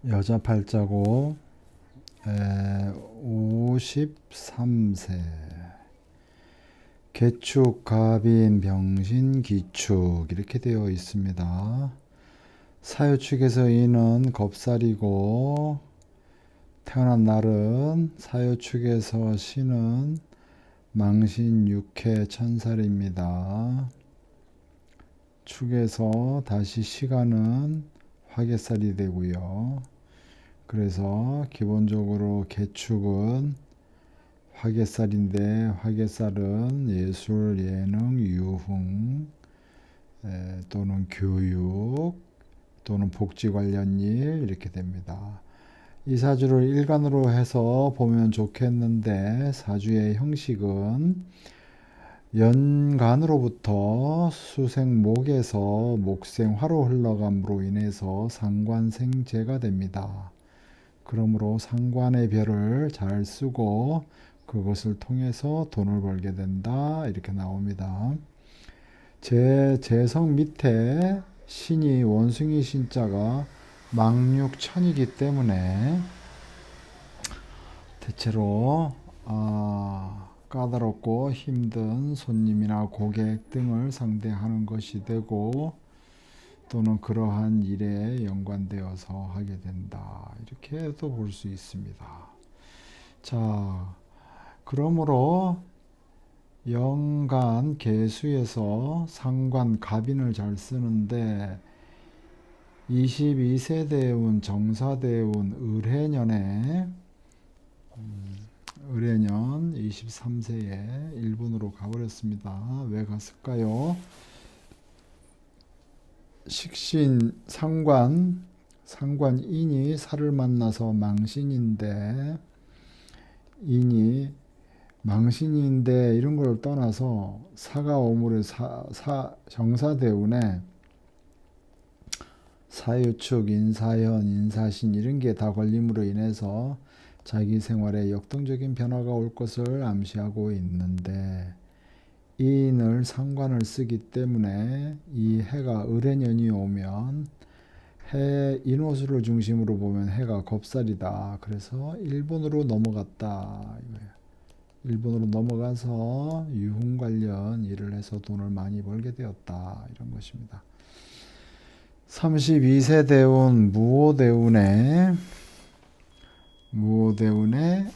여자 팔자고 53세 개축, 갑인, 병신, 기축 이렇게 되어 있습니다. 사유축에서 인은 겁살이고 태어난 날은 사유축에서 신은 망신 6회 천살입니다. 축에서 다시 시간은 화개살이 되고요. 그래서 기본적으로 개축은 화개살인데 화개살은 예술, 예능, 유흥 또는 교육 또는 복지 관련 일 이렇게 됩니다. 이 사주를 일간으로 해서 보면 좋겠는데 사주의 형식은 연간으로부터 수생목에서 목생화로 흘러감으로 인해서 상관생재가 됩니다. 그러므로 상관의 별을 잘 쓰고 그것을 통해서 돈을 벌게 된다 이렇게 나옵니다. 제 재성 밑에 신이 원숭이 신자가 망육천이기 때문에 대체로 까다롭고 힘든 손님이나 고객 등을 상대하는 것이 되고 또는 그러한 일에 연관되어서 하게 된다 이렇게도 볼 수 있습니다. 자, 그러므로 연간 계수에서 상관 갑인을 잘 쓰는데 22세 대운 정사대운 을해년에 을해년 23세에 일본으로 가버렸습니다. 왜 갔을까요? 식신 상관인이 살을 만나서 망신인데 인이 망신인데 이런 걸 떠나서 사가 오물의 정사대운에 사유축, 인사현, 인사신 이런 게 다 걸림으로 인해서 자기 생활에 역동적인 변화가 올 것을 암시하고 있는데 인을 상관을 쓰기 때문에 이 해가 을해년이 오면 해 인호수를 중심으로 보면 해가 겁살이다. 그래서 일본으로 넘어갔다. 일본으로 넘어가서 유흥 관련 일을 해서 돈을 많이 벌게 되었다. 이런 것입니다. 32세 대운 무오대운의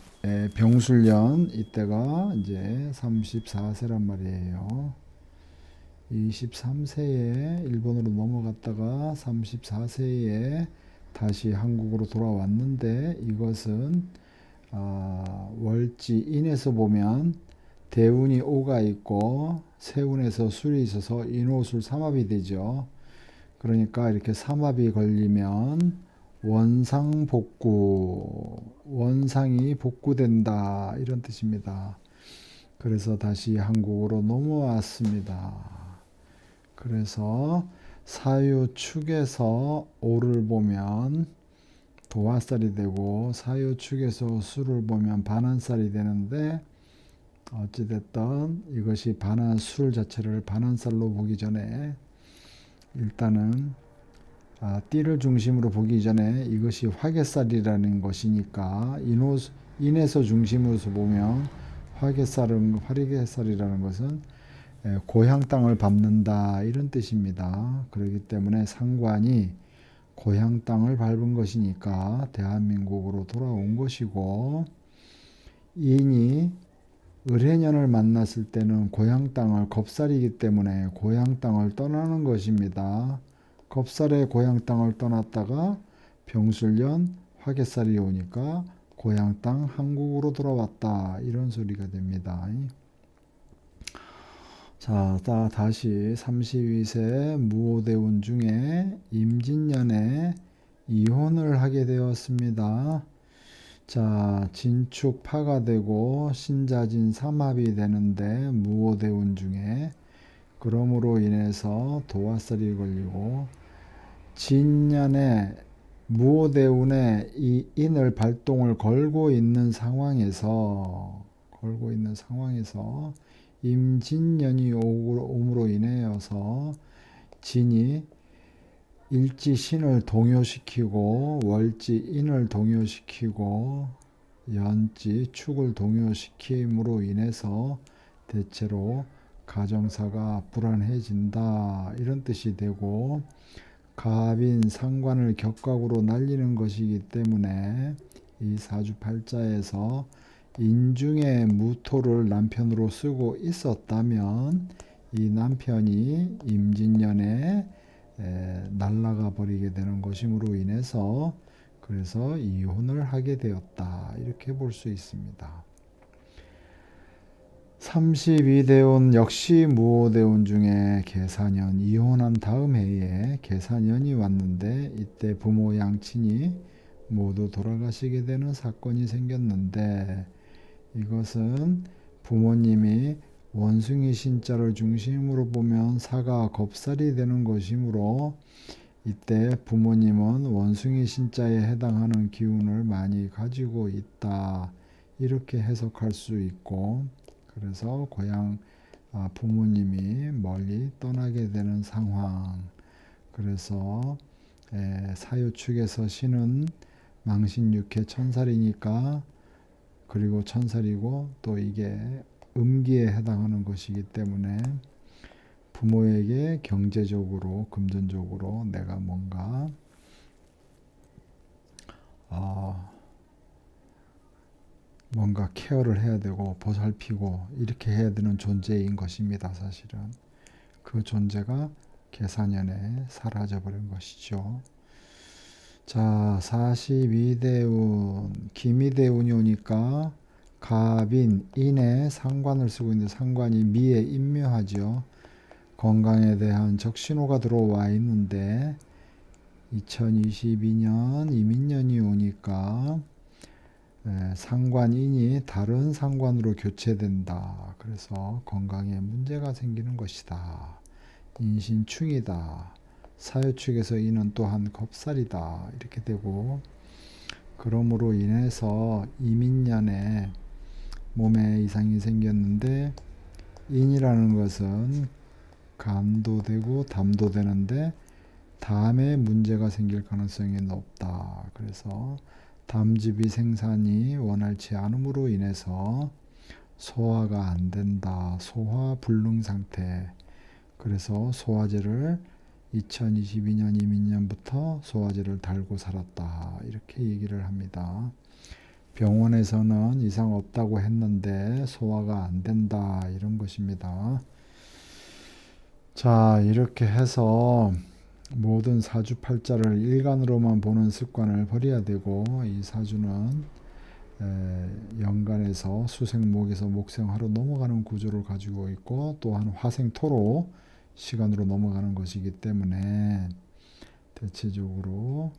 병술년 이때가 이제 34세란 말이에요. 23세에 일본으로 넘어갔다가 34세에 다시 한국으로 돌아왔는데 이것은 월지인에서 보면 대운이 오가 있고 세운에서 술이 있어서 인호술 삼합이 되죠. 그러니까 이렇게 삼합이 걸리면 원상복구, 원상이 복구된다 이런 뜻입니다. 그래서 다시 한국으로 넘어왔습니다. 그래서 사유축에서 오를 보면 도화살이 되고 사유축에서 수를 보면 반한살이 되는데 어찌됐든 이것이 술 자체를 반한살로 보기 전에 일단은 띠를 중심으로 보기 전에 이것이 화개살이라는 것이니까 인에서 중심으로 보면 화개살이라는 것은 고향 땅을 밟는다 이런 뜻입니다. 그렇기 때문에 상관이 고향 땅을 밟은 것이니까 대한민국으로 돌아온 것이고 인이 을해년을 만났을 때는 고향 땅을 겁살이기 때문에 고향 땅을 떠나는 것입니다. 겁살의 고향 땅을 떠났다가 병술년 화개살이 오니까 고향 땅 한국으로 돌아왔다 이런 소리가 됩니다. 자, 다시 32세 무오대운 중에 임진년에 이혼을 하게 되었습니다. 자, 진축 파가 되고 신자진 삼합이 되는데 무오대운 중에 그러므로 인해서 도화살이 걸리고 진년에 무오대운에 이 인을 발동을 걸고 있는 상황에서 임진년이 옴으로 인하여서 진이 일지 신을 동요시키고 월지 인을 동요시키고 연지 축을 동요시킴으로 인해서 대체로 가정사가 불안해진다 이런 뜻이 되고, 갑인 상관을 격각으로 날리는 것이기 때문에 이 사주팔자에서 인중의 무토를 남편으로 쓰고 있었다면 이 남편이 임진년에 날아가 버리게 되는 것임으로 인해서 그래서 이혼을 하게 되었다 이렇게 볼 수 있습니다. 32대운 역시 무오대운 중에 계사년, 이혼한 다음 해에 계사년이 왔는데 이때 부모 양친이 모두 돌아가시게 되는 사건이 생겼는데, 이것은 부모님이 원숭이 신자를 중심으로 보면 사가 겁살이 되는 것이므로 이때 부모님은 원숭이 신자에 해당하는 기운을 많이 가지고 있다 이렇게 해석할 수 있고, 그래서 고향 부모님이 멀리 떠나게 되는 상황, 그래서 사유축에서 신은 망신육해 천살이니까, 그리고 천살이고 또 이게 음기에 해당하는 것이기 때문에 부모에게 경제적으로 금전적으로 내가 뭔가 뭔가 케어를 해야 되고 보살피고 이렇게 해야 되는 존재인 것입니다. 사실은 그 존재가 계사년에 사라져 버린 것이죠. 자, 42대운 기미대운이 오니까 갑인 인에 상관을 쓰고 있는데 상관이 미에 인묘하죠. 건강에 대한 적신호가 들어와 있는데 2022년 이민년이 오니까 상관인이 다른 상관으로 교체된다. 그래서 건강에 문제가 생기는 것이다. 인신충이다. 사유축에서 인은 또한 겁살이다. 이렇게 되고, 그러므로 인해서 이민년에 몸에 이상이 생겼는데, 인이라는 것은 간도 되고 담도 되는데 담에 문제가 생길 가능성이 높다. 그래서 담즙이 생산이 원활치 않음으로 인해서 소화가 안 된다. 소화 불능 상태. 그래서 소화제를 2022년 이민년부터 소화제를 달고 살았다. 이렇게 얘기를 합니다. 병원에서는 이상 없다고 했는데 소화가 안 된다. 이런 것입니다. 자, 이렇게 해서 모든 사주팔자를 일간으로만 보는 습관을 버려야 되고, 이 사주는 연간에서 수생목에서 목생화로 넘어가는 구조를 가지고 있고, 또한 화생토로 시간으로 넘어가는 것이기 때문에 대체적으로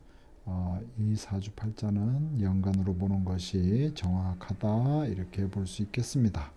이 사주팔자는 연간으로 보는 것이 정확하다 이렇게 볼 수 있겠습니다.